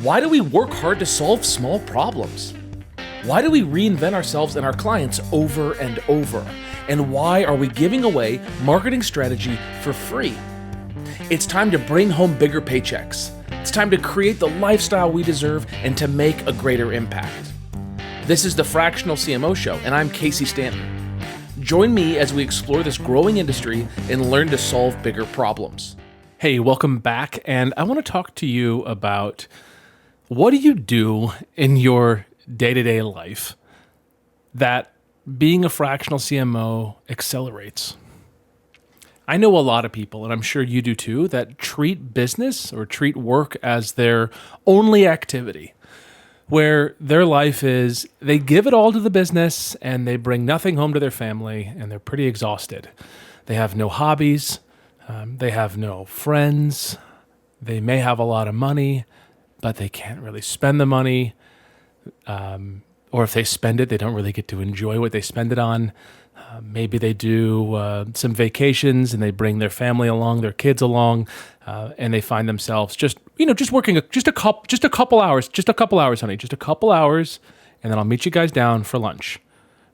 Why do we work hard to solve small problems? Why do we reinvent ourselves and our clients over and over? And why are we giving away marketing strategy for free? It's time to bring home bigger paychecks. It's time to create the lifestyle we deserve and to make a greater impact. This is the Fractional CMO Show, and I'm Casey Stanton. Join me as we explore this growing industry and learn to solve bigger problems. Hey, welcome back. And I want to talk to you about what do you do in your day-to-day life that being a fractional CMO accelerates. I know a lot of people, and I'm sure you do too, that treat business or treat work as their only activity, where their life is they give it all to the business and they bring nothing home to their family, and they're pretty exhausted. They have no hobbies. They have no friends. They may have a lot of money, but they can't really spend the money. Or if they spend it, they don't really get to enjoy what they spend it on. Maybe they do some vacations and they bring their family along, their kids along, and they find themselves just working just a couple hours, honey, just a couple hours, and then I'll meet you guys down for lunch,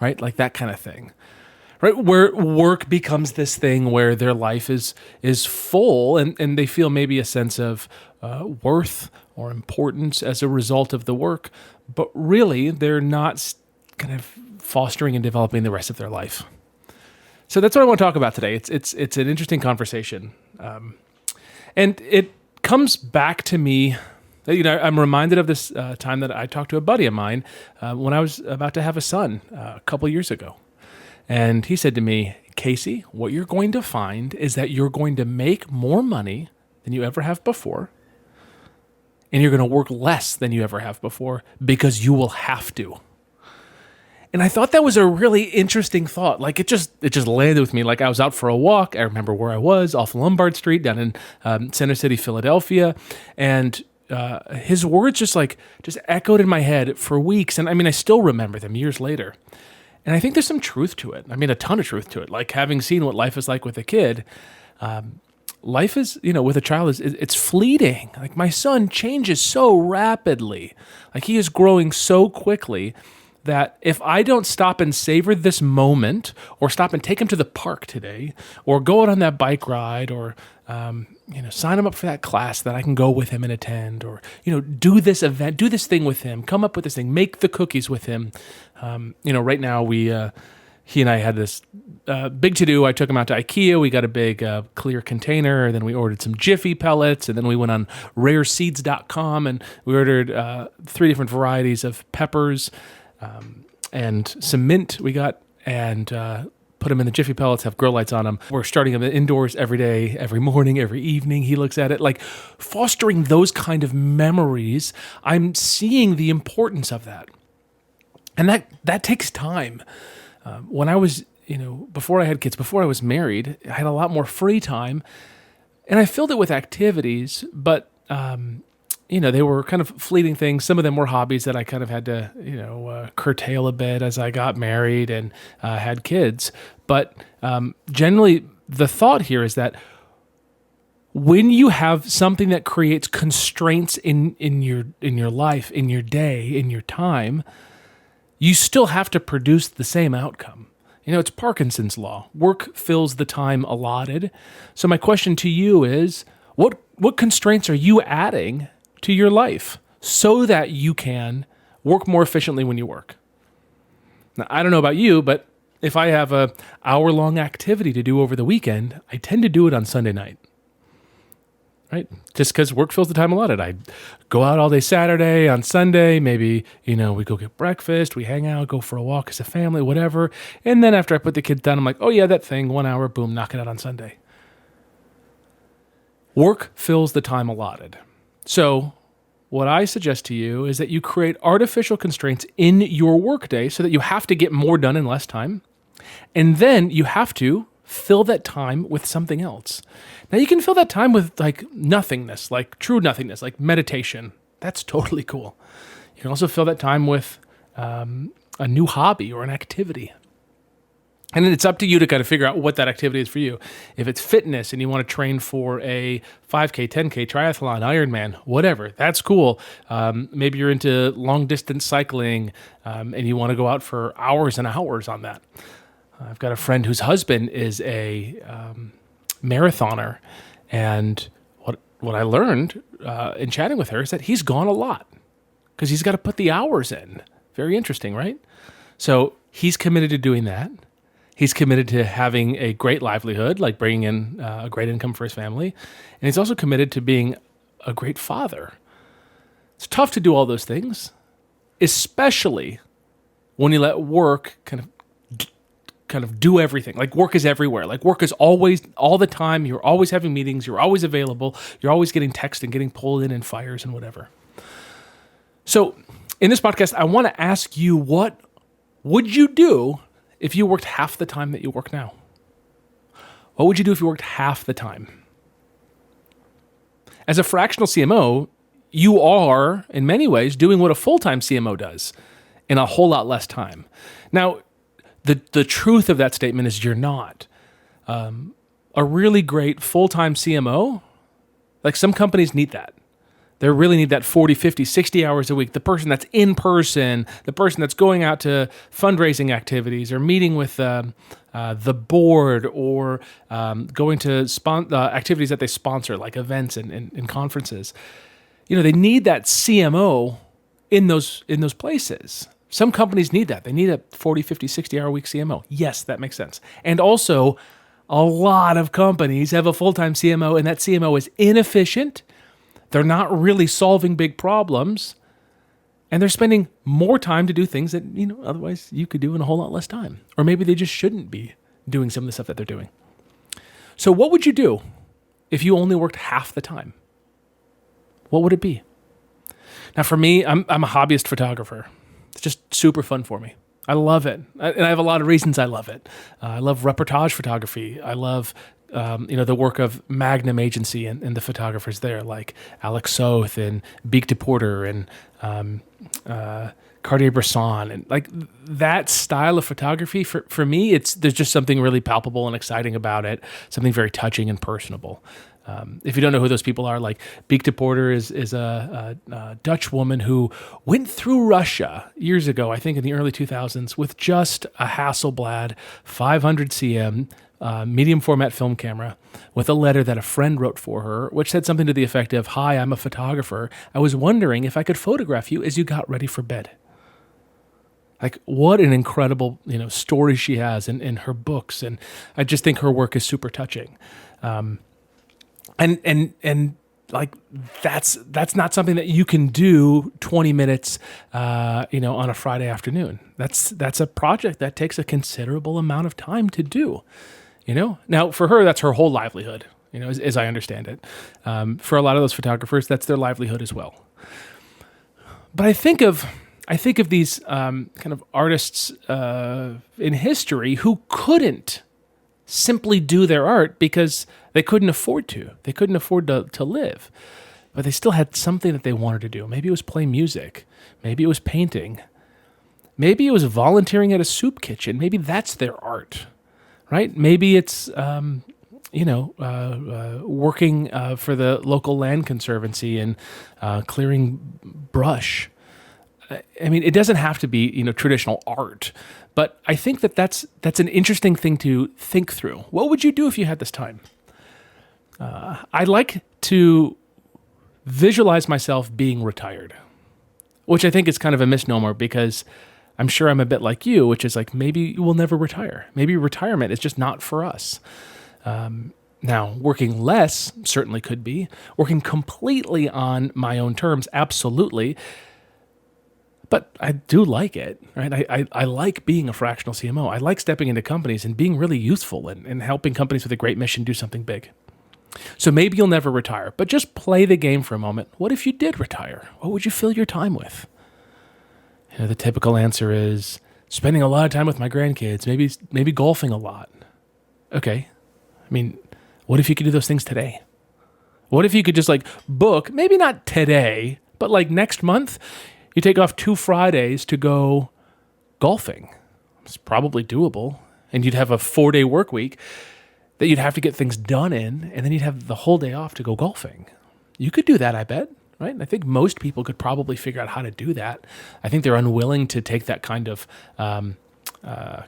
right? Like that kind of thing. Right, where work becomes this thing where their life is full and they feel maybe a sense of worth or importance as a result of the work, but really they're not kind of fostering and developing the rest of their life. So that's what I want to talk about today. It's an interesting conversation, and it comes back to me. I'm reminded of this time that I talked to a buddy of mine when I was about to have a son a couple years ago. And he said to me, Casey, what you're going to find is that you're going to make more money than you ever have before, and you're going to work less than you ever have before because you will have to. And I thought that was a really interesting thought. Like it just landed with me. Like I was out for a walk. I remember where I was off Lombard Street down in Center City, Philadelphia, and his words just echoed in my head for weeks. And I mean, I still remember them years later. And I think there's some truth to it. I mean, a ton of truth to it. Like having seen what life is like with a kid, life is, with a child, it's fleeting. Like my son changes so rapidly. Like he is growing so quickly that if I don't stop and savor this moment or stop and take him to the park today or go out on that bike ride or, sign him up for that class that I can go with him and attend or, do this event, do this thing with him, come up with this thing, make the cookies with him. Right now he and I had this big to-do. I took him out to IKEA. We got a big clear container. Then we ordered some Jiffy pellets. And then we went on rareseeds.com and we ordered 3 different varieties of peppers and some mint we got and put them in the Jiffy pellets, have grow lights on them. We're starting them indoors every day, every morning, every evening. He looks at it. Like fostering those kind of memories, I'm seeing the importance of that. And that takes time. When I was, before I had kids, before I was married, I had a lot more free time, and I filled it with activities, but, they were kind of fleeting things. Some of them were hobbies that I kind of had to, curtail a bit as I got married and had kids. But generally, the thought here is that when you have something that creates constraints in your life, in your day, in your time, you still have to produce the same outcome. It's Parkinson's law. Work fills the time allotted. So my question to you is, what constraints are you adding to your life so that you can work more efficiently when you work? Now, I don't know about you, but if I have an hour-long activity to do over the weekend, I tend to do it on Sunday night. Right? Just because work fills the time allotted. I go out all day Saturday, on Sunday, maybe, we go get breakfast, we hang out, go for a walk as a family, whatever. And then after I put the kids down, I'm like, oh yeah, that thing, 1 hour, boom, knock it out on Sunday. Work fills the time allotted. So what I suggest to you is that you create artificial constraints in your workday so that you have to get more done in less time. And then you have to fill that time with something else. Now you can fill that time with like nothingness, like true nothingness, like meditation. That's totally cool. You can also fill that time with a new hobby or an activity. And then it's up to you to kind of figure out what that activity is for you. If it's fitness and you want to train for a 5K, 10K, triathlon, Ironman, whatever, that's cool. Maybe you're into long distance cycling and you want to go out for hours and hours on that. I've got a friend whose husband is a marathoner. And what I learned in chatting with her is that he's gone a lot because he's got to put the hours in. Very interesting, right? So he's committed to doing that. He's committed to having a great livelihood, like bringing in a great income for his family. And he's also committed to being a great father. It's tough to do all those things, especially when you let work kind of do everything. Like work is everywhere. Like work is always, all the time. You're always having meetings. You're always available. You're always getting text and getting pulled in fires and whatever. So in this podcast, I want to ask you, what would you do if you worked half the time that you work now? What would you do if you worked half the time? As a fractional CMO, you are, in many ways, doing what a full-time CMO does in a whole lot less time. Now, the truth of that statement is you're not. A really great full-time CMO, like some companies need that. They really need that 40, 50, 60 hours a week. The person that's in person, the person that's going out to fundraising activities or meeting with the board or going to activities that they sponsor, like events and conferences. You know, they need that CMO in those places. Some companies need that. They need a 40, 50, 60-hour week CMO. Yes, that makes sense. And also, a lot of companies have a full-time CMO, and that CMO is inefficient. They're not really solving big problems, and they're spending more time to do things that, you know, otherwise you could do in a whole lot less time. Or maybe they just shouldn't be doing some of the stuff that they're doing. So what would you do if you only worked half the time? What would it be? Now, for me, I'm a hobbyist photographer. It's just super fun for me. I love it. And I have a lot of reasons I love it. I love reportage photography. I love the work of Magnum Agency and the photographers there, like Alex Soth and Beek de Porter and Cartier-Bresson, and like that style of photography. For me, there's just something really palpable and exciting about it. Something very touching and personable. If you don't know who those people are, like Beek de Porter is a Dutch woman who went through Russia years ago, I think in the early 2000s, with just a Hasselblad 500 cm medium format film camera with a letter that a friend wrote for her, which said something to the effect of, "Hi, I'm a photographer. I was wondering if I could photograph you as you got ready for bed." Like, what an incredible, story she has in her books. And I just think her work is super touching. And like that's not something that you can do 20 minutes, on a Friday afternoon. That's a project that takes a considerable amount of time to do. Now for her, that's her whole livelihood. As I understand it. For a lot of those photographers, that's their livelihood as well. But I think of these kind of artists in history who couldn't simply do their art because they couldn't afford to. They couldn't afford to live. But they still had something that they wanted to do. Maybe it was play music. Maybe it was painting. Maybe it was volunteering at a soup kitchen. Maybe that's their art, right? Maybe it's, working for the local land conservancy and clearing brush. I mean, it doesn't have to be, traditional art, but I think that's an interesting thing to think through. What would you do if you had this time? I'd like to visualize myself being retired, which I think is kind of a misnomer because I'm sure I'm a bit like you, which is like, maybe we'll never retire. Maybe retirement is just not for us. Now, working less certainly could be. Working completely on my own terms, absolutely. But I do like it, right? I like being a fractional CMO. I like stepping into companies and being really useful and helping companies with a great mission do something big. So maybe you'll never retire, but just play the game for a moment. What if you did retire? What would you fill your time with? The typical answer is spending a lot of time with my grandkids, maybe golfing a lot. Okay. I mean, what if you could do those things today? What if you could just book, maybe not today, but next month, you take off 2 Fridays to go golfing. It's probably doable. and you'd have a 4-day work week that you'd have to get things done in, and then you'd have the whole day off to go golfing. You could do that, I bet, right? And I think most people could probably figure out how to do that. I think they're unwilling to take that kind of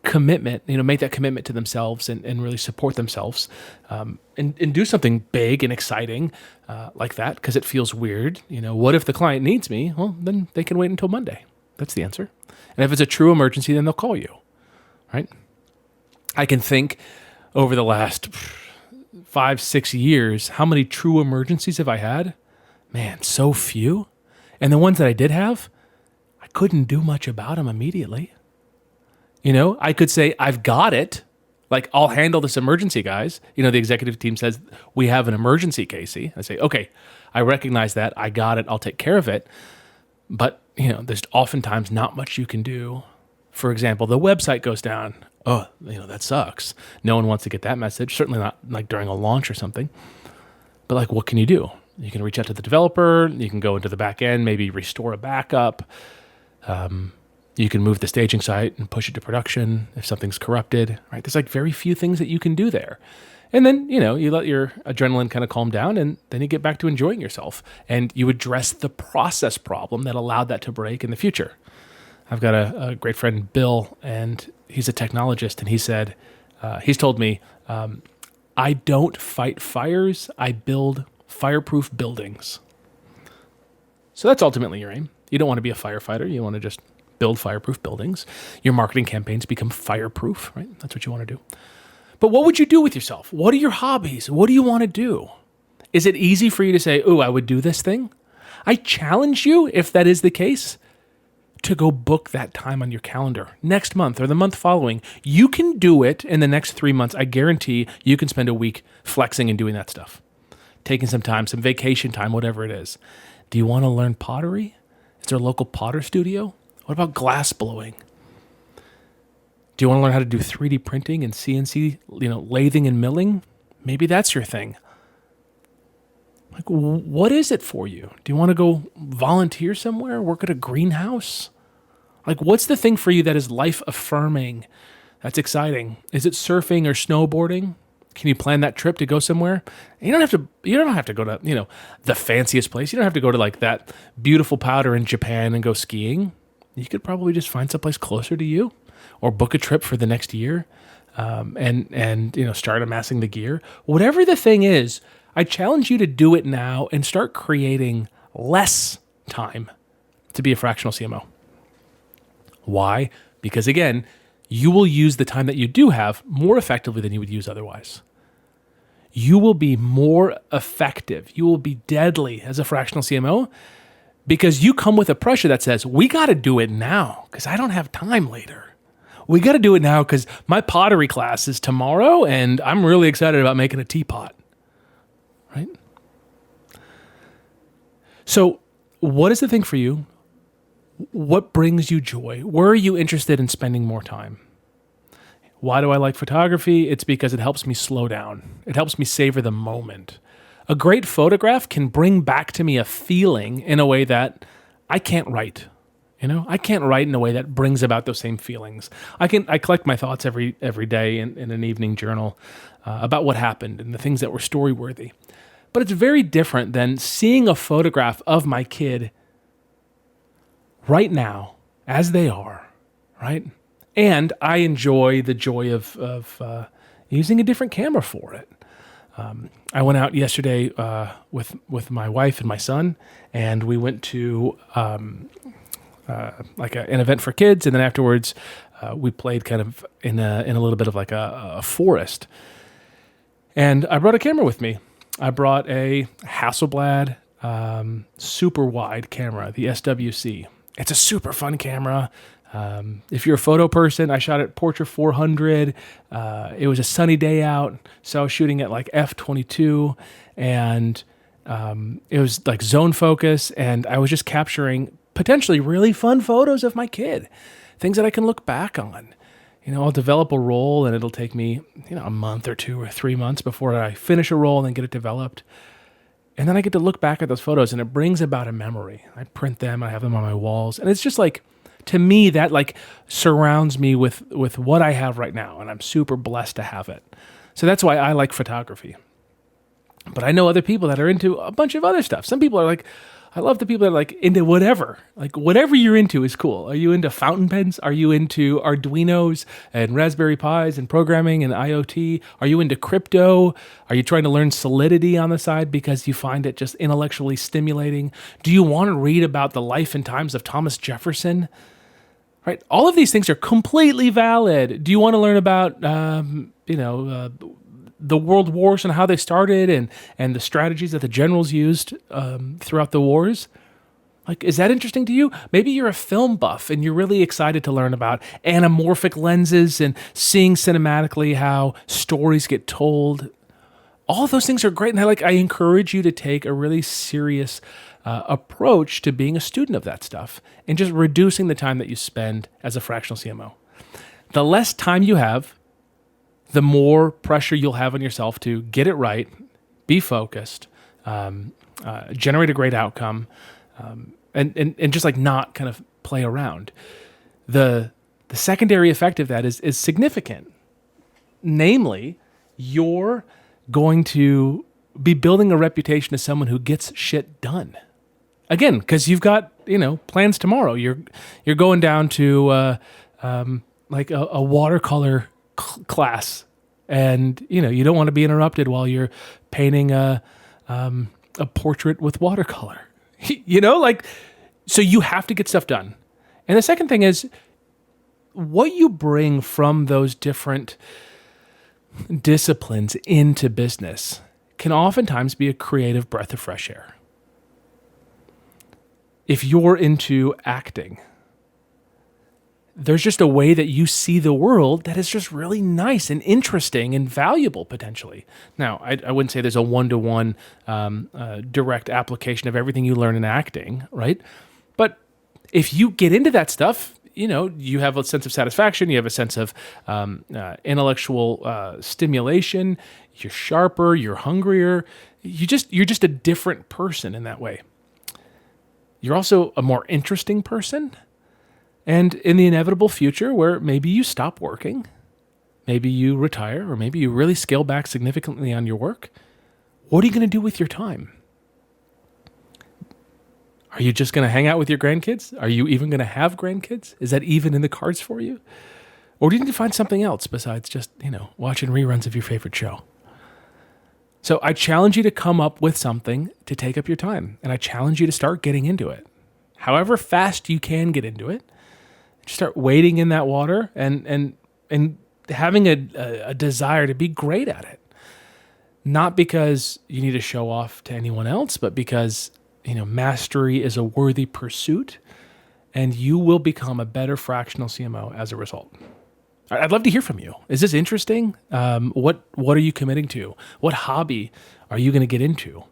commitment, make that commitment to themselves and really support themselves and do something big and exciting like that, because it feels weird. What if the client needs me? Well, then they can wait until Monday. That's the answer. And if it's a true emergency, then they'll call you, right? I can think over the last 5-6 years, how many true emergencies have I had? Man, so few. And the ones that I did have, I couldn't do much about them immediately. I could say, I've got it. Like, I'll handle this emergency, guys. The executive team says, we have an emergency, Casey. I say, okay, I recognize that. I got it. I'll take care of it. But, there's oftentimes not much you can do. For example, the website goes down. Oh, that sucks. No one wants to get that message. Certainly not like during a launch or something. But like, what can you do? You can reach out to the developer. You can go into the back end, maybe restore a backup. You can move the staging site and push it to production if something's corrupted, right? There's like very few things that you can do there. And then, you let your adrenaline kind of calm down, and then you get back to enjoying yourself. And you address the process problem that allowed that to break in the future. I've got a great friend, Bill, and he's a technologist, and he said, he's told me, I don't fight fires, I build fireproof buildings. So that's ultimately your aim. You don't want to be a firefighter. You want to just build fireproof buildings. Your marketing campaigns become fireproof, right? That's what you want to do. But what would you do with yourself? What are your hobbies? What do you want to do? Is it easy for you to say, I would do this thing? I challenge you, if that is the case, to go book that time on your calendar next month or the month following. You can do it in the next 3 months. I guarantee you can spend a week flexing and doing that stuff, taking some time, some vacation time, whatever it is. Do you want to learn pottery? Is there a local potter studio? What about glass blowing? Do you want to learn how to do 3D printing and CNC, lathing and milling? Maybe that's your thing. Like, what is it for you? Do you want to go volunteer somewhere, work at a greenhouse? Like, what's the thing for you that is life affirming? That's exciting. Is it surfing or snowboarding? Can you plan that trip to go somewhere? You don't have to go to, the fanciest place. You don't have to go to like that beautiful powder in Japan and go skiing. You could probably just find someplace closer to you, or book a trip for the next year, and start amassing the gear. Whatever the thing is, I challenge you to do it now and start creating less time to be a fractional CMO. Why? Because again, you will use the time that you do have more effectively than you would use otherwise. You will be more effective. You will be deadly as a fractional CMO because you come with a pressure that says, we got to do it now because I don't have time later. We got to do it now because my pottery class is tomorrow and I'm really excited about making a teapot. Right? So what is the thing for you? What brings you joy? Where are you interested in spending more time? Why do I like photography? It's because it helps me slow down. It helps me savor the moment. A great photograph can bring back to me a feeling in a way that I can't write. I can't write in a way that brings about those same feelings. I collect my thoughts every day in an evening journal about what happened and the things that were story-worthy. But it's very different than seeing a photograph of my kid right now as they are, right? And I enjoy the joy of using a different camera for it. I went out yesterday with my wife and my son, and we went to an event for kids, and then afterwards we played kind of in a little bit of like a forest. And I brought a camera with me. I brought a Hasselblad super wide camera, the SWC. It's a super fun camera. If you're a photo person, I shot at Portrait 400. It was a sunny day out, so I was shooting at like f/22, and it was like zone focus, and I was just capturing potentially really fun photos of my kid, things that I can look back on. I'll develop a roll, and it'll take me, a month or 2 or 3 months before I finish a roll and then get it developed. And then I get to look back at those photos, and it brings about a memory. I print them, I have them on my walls, and it's just like to me, that like surrounds me with what I have right now, and I'm super blessed to have it. So that's why I like photography. But I know other people that are into a bunch of other stuff. Some people are like, I love the people that are like into whatever. Like whatever you're into is cool. Are you into fountain pens? Are you into Arduinos and Raspberry Pis and programming and IoT? Are you into crypto? Are you trying to learn Solidity on the side because you find it just intellectually stimulating? Do you want to read about the life and times of Thomas Jefferson? Right? All of these things are completely valid. Do you want to learn about, the world wars and how they started and the strategies that the generals used throughout the wars? Like, is that interesting to you? Maybe you're a film buff and you're really excited to learn about anamorphic lenses and seeing cinematically how stories get told. All of those things are great. And I encourage you to take a really serious approach to being a student of that stuff and just reducing the time that you spend as a fractional CMO. The less time you have, the more pressure you'll have on yourself to get it right, be focused, generate a great outcome, and just like not kind of play around. The secondary effect of that is significant. Namely, you're going to be building a reputation as someone who gets shit done. Again, because you've got plans tomorrow. You're going down to like a watercolor class, and you don't want to be interrupted while you're painting a portrait with watercolor. So you have to get stuff done. And the second thing is what you bring from those different disciplines into business can oftentimes be a creative breath of fresh air. If you're into acting, there's just a way that you see the world that is just really nice and interesting and valuable potentially. Now, I wouldn't say there's a one-to-one direct application of everything you learn in acting, right? But if you get into that stuff, you have a sense of satisfaction, you have a sense of intellectual stimulation, you're sharper, you're hungrier, you're just a different person in that way. You're also a more interesting person. And in the inevitable future where maybe you stop working, maybe you retire, or maybe you really scale back significantly on your work, what are you going to do with your time? Are you just going to hang out with your grandkids? Are you even going to have grandkids? Is that even in the cards for you? Or do you need to find something else besides just, watching reruns of your favorite show? So I challenge you to come up with something to take up your time. And I challenge you to start getting into it. However fast you can get into it, just start wading in that water and having a desire to be great at it. Not because you need to show off to anyone else, but because, mastery is a worthy pursuit and you will become a better fractional CMO as a result. I'd love to hear from you. Is this interesting? What are you committing to? What hobby are you going to get into?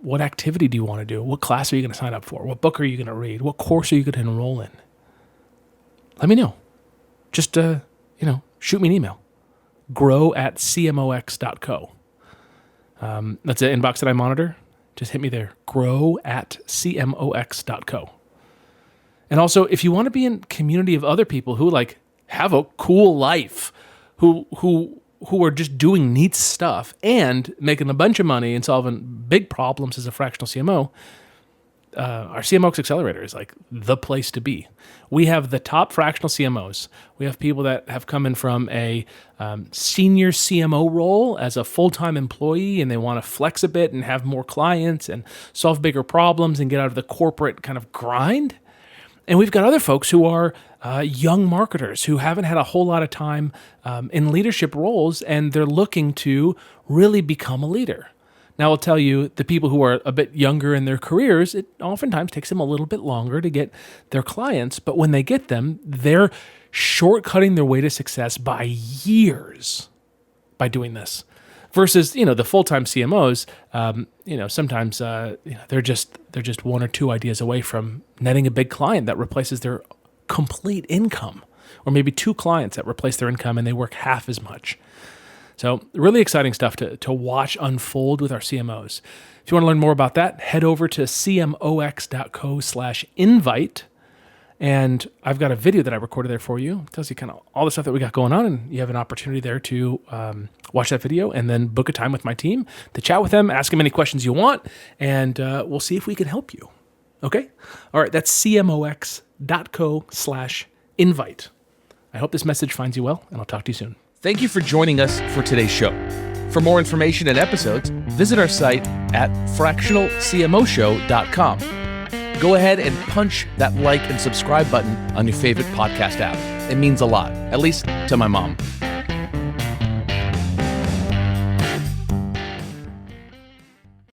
What activity do you want to do? What class are you going to sign up for? What book are you going to read? What course are you going to enroll in? Let me know. Just, shoot me an email. grow@cmox.co. That's the inbox that I monitor. Just hit me there. grow@cmox.co. And also, if you want to be in community of other people who have a cool life, who are just doing neat stuff and making a bunch of money and solving big problems as a fractional CMO, our CMOx Accelerator is the place to be. We have the top fractional CMOs. We have people that have come in from a senior CMO role as a full-time employee, and they want to flex a bit and have more clients and solve bigger problems and get out of the corporate kind of grind. And we've got other folks who are young marketers who haven't had a whole lot of time in leadership roles, and they're looking to really become a leader. Now, I'll tell you, the people who are a bit younger in their careers, it oftentimes takes them a little bit longer to get their clients, but when they get them, they're shortcutting their way to success by years by doing this. Versus, the full-time CMOs, sometimes they're just one or two ideas away from netting a big client that replaces their complete income, or maybe two clients that replace their income and they work half as much. So really exciting stuff to watch unfold with our CMOs. If you want to learn more about that, head over to cmox.co/invite And I've got a video that I recorded there for you. It tells you kind of all the stuff that we got going on, and you have an opportunity there to watch that video and then book a time with my team to chat with them, ask them any questions you want, and we'll see if we can help you. Okay? All right, that's cmox.co/invite. I hope this message finds you well, and I'll talk to you soon. Thank you for joining us for today's show. For more information and episodes, visit our site at fractionalcmoshow.com. Go ahead and punch that like and subscribe button on your favorite podcast app. It means a lot, at least to my mom.